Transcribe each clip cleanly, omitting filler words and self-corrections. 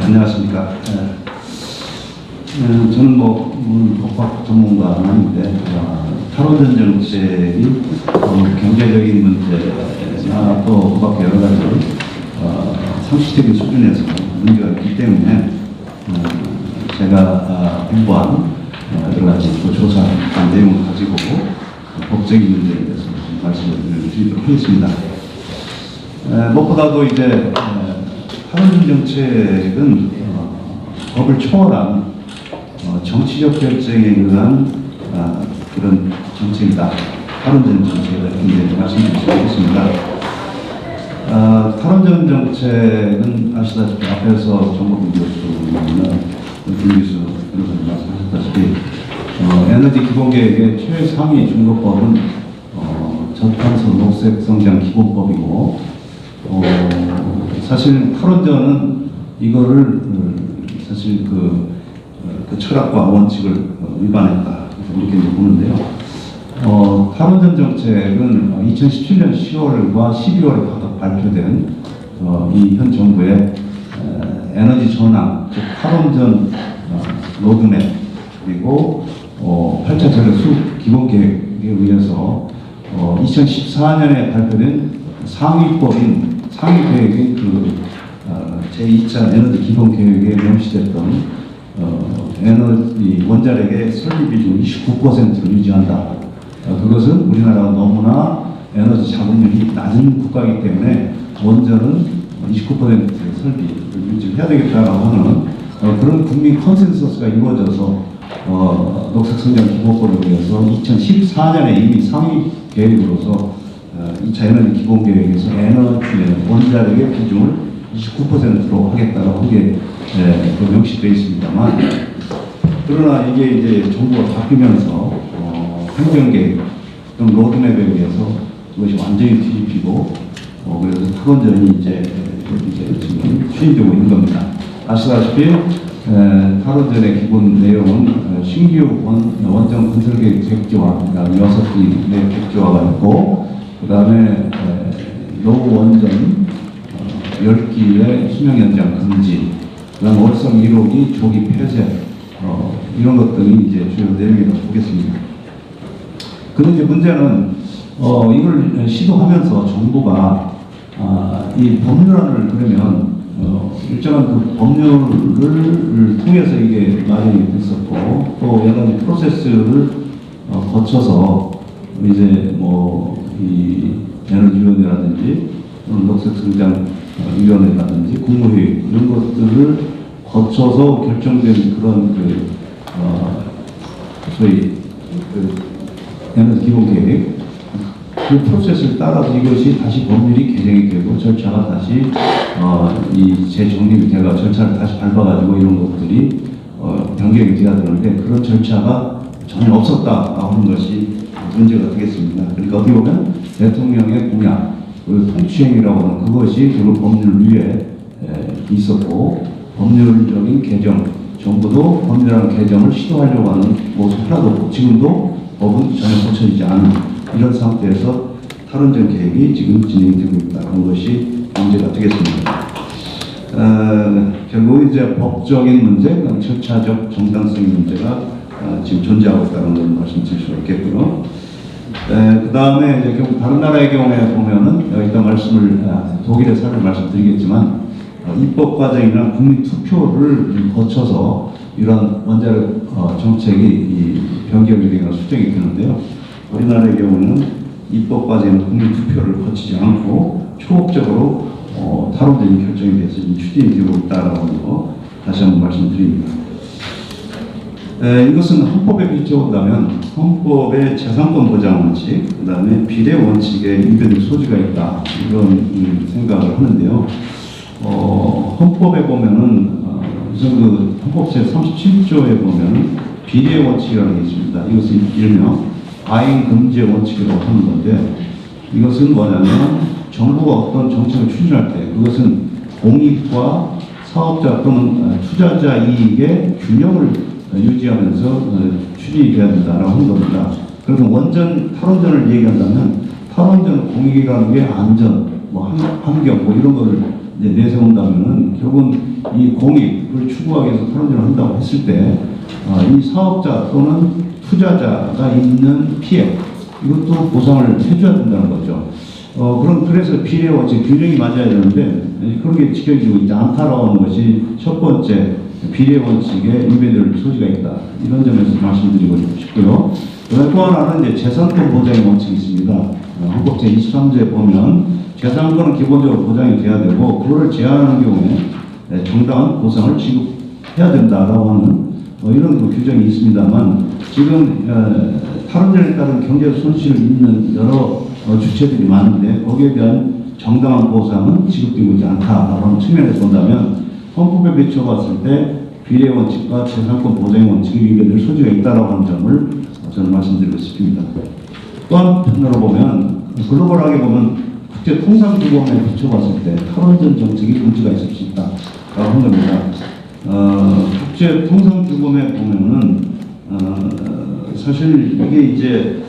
안녕하십니까. 저는 법학 전문가는 아닌데, 탈원전 정책이 경제적인 문제나 또 그밖에 여러 가지 상식적인 수준에서 문제가 있기 때문에 제가 공부한 여러 가지 조사한 내용을 가지고 법적인 문제에 대해서 말씀을 드리도록 하겠습니다. 무엇보다도 이제 탈원전 정책은 법을 초월한 정치적 결정에 의한 그런 정책이다. 탈원전 정책이다. 이렇게 말씀드릴 수 있겠습니다. 탈원전 정책은 아시다시피 앞에서 정보분 교수나 김기수 변호사님 말씀하셨다시피 에너지 기본계획의 최상위 중도법은 저탄소 녹색 성장 기본법이고 사실 탈원전은 이거를 사실 그 철학과 원칙을 위반했다 이렇게 보는데요. 탈원전 정책은 2017년 10월과 12월에 각각 발표된 이 현 정부의 에너지 전환, 즉 탈원전 로드맵 그리고 8차 전력 수급 기본 계획에 의해서 2014년에 발표된 상위 계획인 제2차 에너지 기본 계획에 명시됐던 에너지 원자력의 설비 비중 29%를 유지한다. 그것은 우리나라가 너무나 에너지 자금률이 낮은 국가이기 때문에 원전은 29%의 설비를 유지해야 되겠다라고 하는 그런 국민 컨센서스가 이루어져서 녹색 성장 기본법에 의해서 2014년에 이미 상위 계획으로서 2차 에너지 기본 계획에서 에너지 원자력의 비중을 29%로 하겠다라고 하게 명시되어 있습니다만, 그러나 이게 이제 정부가 바뀌면서 행정계획 또는 로드맵에 의해서 그것이 완전히 뒤집히고 그래서 탈원전이 이제 지금 추진되고 있는 겁니다. 아시다시피 탈원전의 기본 내용은 신규 원전 건설계획 객조화, 그러니까 6기 내 객조화가 있고, 그 다음에 노후 원전 10기의 수명 연장 금지, 그 다음 월성 1호기 조기 폐쇄, 이런 것들이 이제 주요 내용이라고 보겠습니다. 근데 이제 문제는 이걸 시도하면서 정부가 이 법률안을 그러면 일정한 그 법률을 통해서 이게 마련이 됐었고, 또 여러 가지 프로세스를 거쳐서 이제 이 에너지위원회라든지 녹색 성장 위원회라든지 국무회의 이런 것들을 거쳐서 결정된 그런 소위 에너지 기본 계획 그 프로세스를 따라서 이것이 다시 법률이 개정이 되고 절차가 다시 이 재정립이 되가 절차를 다시 밟아가지고 이런 것들이 변경이 돼야 되는데 그런 절차가 전혀 없었다라고 하는 것이 문제가 되겠습니다. 그러니까 어떻게 보면 대통령의 공약, 통치행위라고 하는 그것이 결국 법률 위에 있었고, 법률적인 개정, 정부도 법률안 개정을 시도하려고 하는 모습 하나도 없고, 지금도 법은 전혀 고쳐지지 않은 이런 상태에서 탈원전 계획이 지금 진행되고 있다는 것이 문제가 되겠습니다. 결국 이제 법적인 문제, 절차적 정당성의 문제가 지금 존재하고 있다는 걸 말씀드릴 수 있겠고요. 그 다음에 이제 결국 다른 나라의 경우에 보면은 일단 독일의 사례를 말씀드리겠지만 입법 과정이나 국민 투표를 거쳐서 이런 원자력 정책이 변경이 되거나 수정이 되는데요. 우리나라의 경우는 입법 과정에는 국민 투표를 거치지 않고 초법적으로 탈원전이 결정이 돼서 추진이 되고 있다는 거 다시 한번 말씀드립니다. 이것은 헌법에 비춰본다면 헌법의 재산권 보장 원칙, 그 다음에 비례 원칙에 위배될 소지가 있다 이런 생각을 하는데요. 헌법에 보면은 우선 그 헌법 제 37조에 보면은 비례 원칙이라는 게 있습니다. 이것은 일명 과잉 금지 원칙이라고 하는 건데, 이것은 뭐냐면 정부가 어떤 정책을 추진할 때 그것은 공익과 사업자 또는 투자자 이익의 균형을 유지하면서 추진이 돼야 된다라고 하는 겁니다. 그래서 탈원전을 얘기한다면 탈원전 공익이라는 게 안전, 환경 이런 거를 이제 내세운다면은 결국은 이 공익을 추구하기 위해서 토론전을 한다고 했을 때 이 사업자 또는 투자자가 있는 피해 이것도 보상을 해줘야 된다는 거죠. 그래서 비례 원칙 균형이 맞아야 되는데 그런 게 지켜지고 있지 않다라고 하는 것이 첫 번째 비례 원칙에 위배될 소지가 있다. 이런 점에서 말씀드리고 싶고요. 또 하나는 이제 재산권 보장의 원칙이 있습니다. 헌법 제23조에 보면 재산권은 기본적으로 보장이 돼야 되고 그거를 제한하는 경우에 정당한 보상을 지급해야 된다라고 하는 이런 규정이 있습니다만 지금 탈원전에 따른 경제 손실을 입는 여러 주체들이 많은데 거기에 대한 정당한 보상은 지급되고 있지 않다라고 하는 측면에서 본다면 헌법에 비춰봤을 때 비례 원칙과 재산권 보장의 원칙이 위배될 소지가 있다라고 하는 점을 저는 말씀드리고 싶습니다. 또 한편으로 보면 글로벌하게 보면 국제 통상 규범에 비춰봤을 때 탈원전 정책이 문제가 있을 수 있다라고 한 겁니다. 국제 통상 규범에 보면은 사실 이게 이제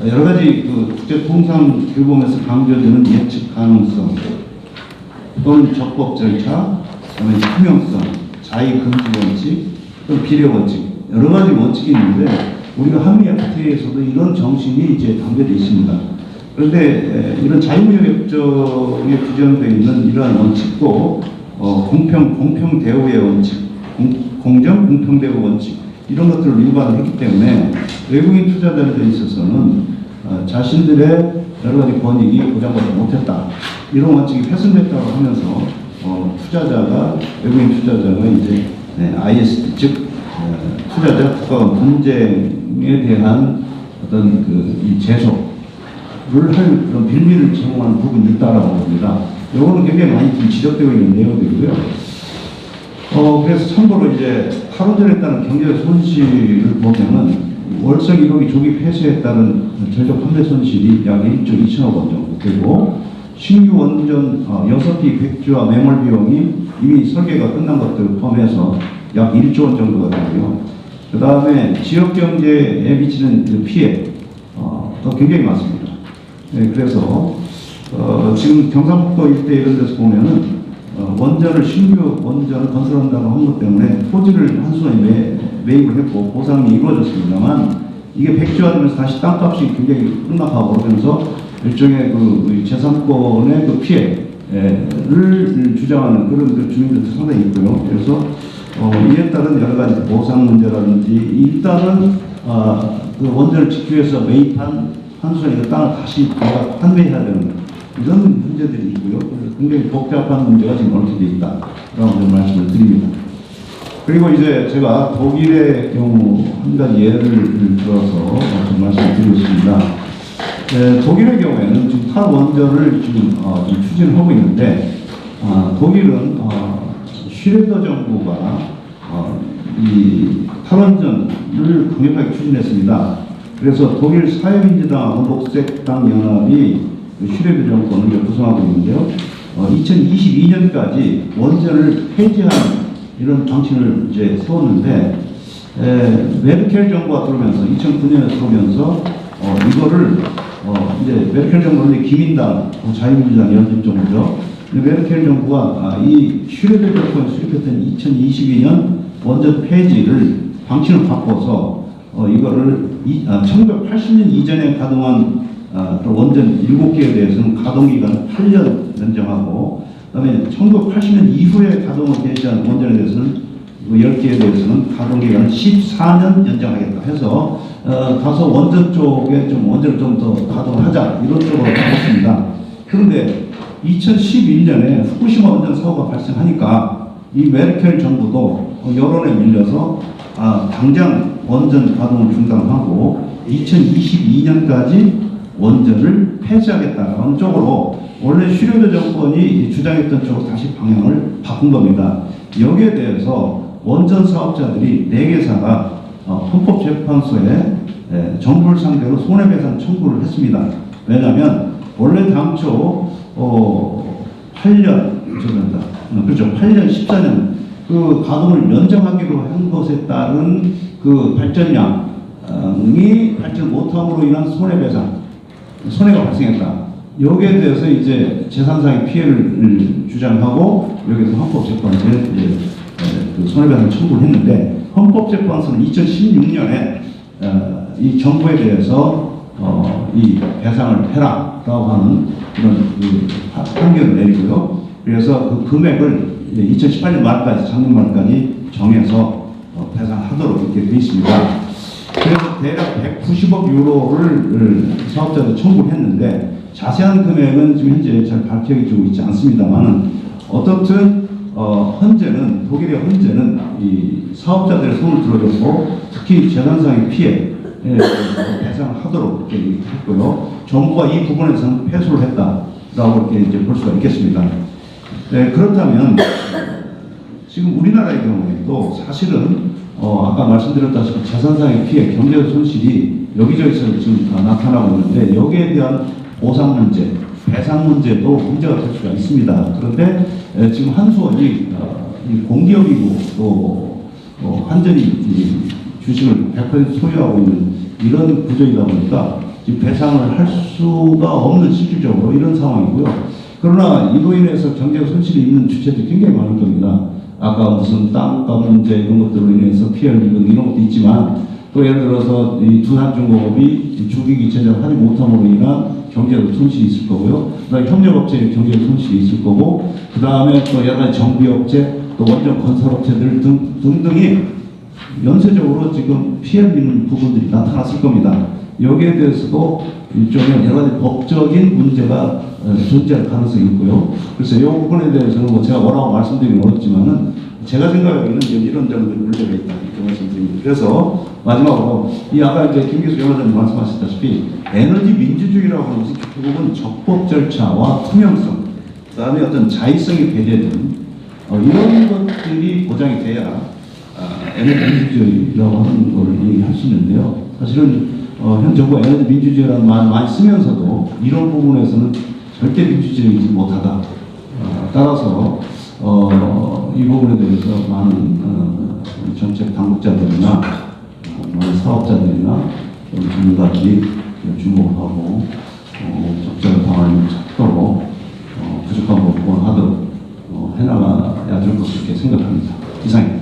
여러 가지 그 국제 통상 규범에서 강조되는 예측 가능성 또는 적법 절차, 그다음에 투명성, 자의 금지 원칙, 또 비례 원칙 여러 가지 원칙이 있는데 우리가 한미 FTA에서도 이런 정신이 이제 담겨져 있습니다. 그런데 이런 자유무역협정에 규정되어 있는 이러한 원칙도 공평 대우의 원칙, 공정 공평 대우 원칙 이런 것들을 위반을 했기 때문에 외국인 투자자들에 있어서는 자신들의 여러 가지 권익이 보장받지 못했다. 이런 원칙이 훼손됐다고 하면서 외국인 투자자가 이제 ISD 즉 투자자 국가 간 분쟁에 대한 어떤 이 제소를 할 그런 빌미를 제공하는 부분이 있다라고 봅니다. 요거는 굉장히 많이 좀 지적되고 있는 내용들이고요. 그래서 참고로 이제 탈원전에 따른 경제 손실을 보면은 월성 1호기 조기 폐쇄에 따른 전력 판매 손실이 약 1조 2천억 원 정도 되고 신규 원전 6기 백주와 매몰 비용이 이미 설계가 끝난 것들을 포함해서 약 1조 원 정도가 되고요. 그 다음에 지역 경제에 미치는 그 피해가 굉장히 많습니다. 그래서 지금 경상북도 일대 이런 데서 보면은 신규 원전을 건설한다고 한 것 때문에 토지를 한순간에 매입을 했고 보상이 이루어졌습니다만 이게 백지화되면서 다시 땅값이 굉장히 급락하고 그러면서 일종의 그 재산권의 그 피해를 주장하는 그런 주민들도 상당히 있고요. 그래서 이에 따른 여러 가지 보상 문제라든지 일단은 그 원전을 지키기 위해서 매입한 한순간에 그 땅을 다시 판매해야 되는 이런 문제들이 있고요. 그래서 굉장히 복잡한 문제가 지금 얽혀져 있다라고 말씀을 드립니다. 그리고 이제 제가 독일의 경우 한 가지 예를 들어서 말씀을 드리고 있습니다. 독일의 경우에는 지금 탈원전을 지금 추진하고 있는데 독일은 슈레더 정부가 이 탈원전을 강력하게 추진했습니다. 그래서 독일 사회민주당하고 녹색당 연합이 슈레더 정권을 구성하고 있는데요. 2022년까지 원전을 폐지하는 이런 방침을 이제 세웠는데 메르켈 정부가 들어오면서 2009년에 들어오면서 이거를 이제 메르켈 정부는 기민당 자유민주당 연립 정부죠. 메르켈 정부가 이 슈레더 정권이 수립했던 2022년 원전 폐지를 방침을 바꿔서 이거를 1980년 이전에 가동한 원전 7개에 대해서는 가동기간 8년 연장하고 그다음에 1980년 이후에 가동을 개시한 원전에 대해서는 10개에 대해서는 가동기간을 14년 연장하겠다 해서 다소 원전 쪽에 원전을 좀 더 가동하자 이런 쪽으로 바꿨습니다. 그런데 2011년에 후쿠시마 원전 사고가 발생하니까 이 메르켈 정부도 여론에 밀려서 당장 원전 가동을 중단하고 2022년까지 원전을 폐지하겠다는 쪽으로 원래 슈레더 정권이 주장했던 쪽으로 다시 방향을 바꾼 겁니다. 여기에 대해서 원전 사업자들이 4개사가 헌법재판소에 정부를 상대로 손해배상 청구를 했습니다. 왜냐하면 원래 당초 8년 14년 그 가동을 연장하기로 한 것에 따른 그 발전량이 발전 못함으로 인한 손해가 발생했다. 여기에 대해서 이제 재산상의 피해를 주장하고 여기서 헌법재판소에 이제 그 손해배상 청구를 했는데 헌법재판소는 2016년에 이 정부에 대해서 이 배상을 해라라고 하는 그런 그 판결을 내리고요. 그래서 그 금액을 2018년 말까지 작년 말까지 정해서 배상하도록 이렇게 되어 있습니다. 그래서 대략 190억 유로를 사업자들 청구를 했는데 자세한 금액은 지금 현재 잘 밝혀지고 있지 않습니다만은 어떻든 헌재는 독일의 헌재는 이 사업자들의 손을 들어줬고 특히 재산상의 피해 배상을 하도록 이렇게 했고요. 정부가 이 부분에서는 패소를 했다라고 이렇게 이제 볼 수가 있겠습니다. 네, 그렇다면 지금 우리나라의 경우에도 사실은 아까 말씀드렸다시피 재산상의 피해, 경제적 손실이 여기저기서 지금 나타나고 있는데 여기에 대한 보상 문제, 배상 문제도 문제가 될 수가 있습니다. 그런데 지금 한수원이 공기업이고 또 완전히 주식을 100% 소유하고 있는 이런 구조이다 보니까 지금 배상을 할 수가 없는 실질적으로 이런 상황이고요. 그러나 이로 인해서 경제적 손실이 있는 주체들이 굉장히 많을 겁니다. 아까 무슨 땅값 문제 이런 것들로 인해서 피해를 입은 이런 것도 있지만 또 예를 들어서 이 두산중공업이 주기기체적으로 하지 못함으로 인한 경제적 손실이 있을 거고요. 그다음에 협력업체의 경제적 손실이 있을 거고 그 다음에 또 여러 가지 정비업체 또 원전 건설업체들 등등이 연쇄적으로 지금 피해를 입는 부분들이 나타났을 겁니다. 여기에 대해서도 일종의 여러 가지 법적인 문제가 존재할 가능성이 있고요. 그래서 이 부분에 대해서는 뭐 제가 뭐라고 말씀드리긴 어렵지만은 제가 생각하기에는 이런 점들이 문제가 있다 이렇게 말씀드립니다. 그래서 마지막으로 이 아까 이제 김기수 변호사님 말씀하셨다시피 에너지 민주주의라고 하는 것은 결국은 적법 절차와 투명성, 그다음에 어떤 자의성이 배제된 이런 것들이 보장이 돼야 에너지 민주주의라고 하는 걸 얘기할 수 있는데요. 사실은 현 정부가 에너지 민주주의라는 말 많이 쓰면서도 이런 부분에서는 절대 민주주의이지 못하다. 따라서 이 부분에 대해서 많은 정책 당국자들이나 많은 사업자들이나 전문가들이 주목하고 적절한 방안을 찾도록 부족한 부분 하도록 해나가야 될 것으로 이렇게 생각합니다. 이상입니다.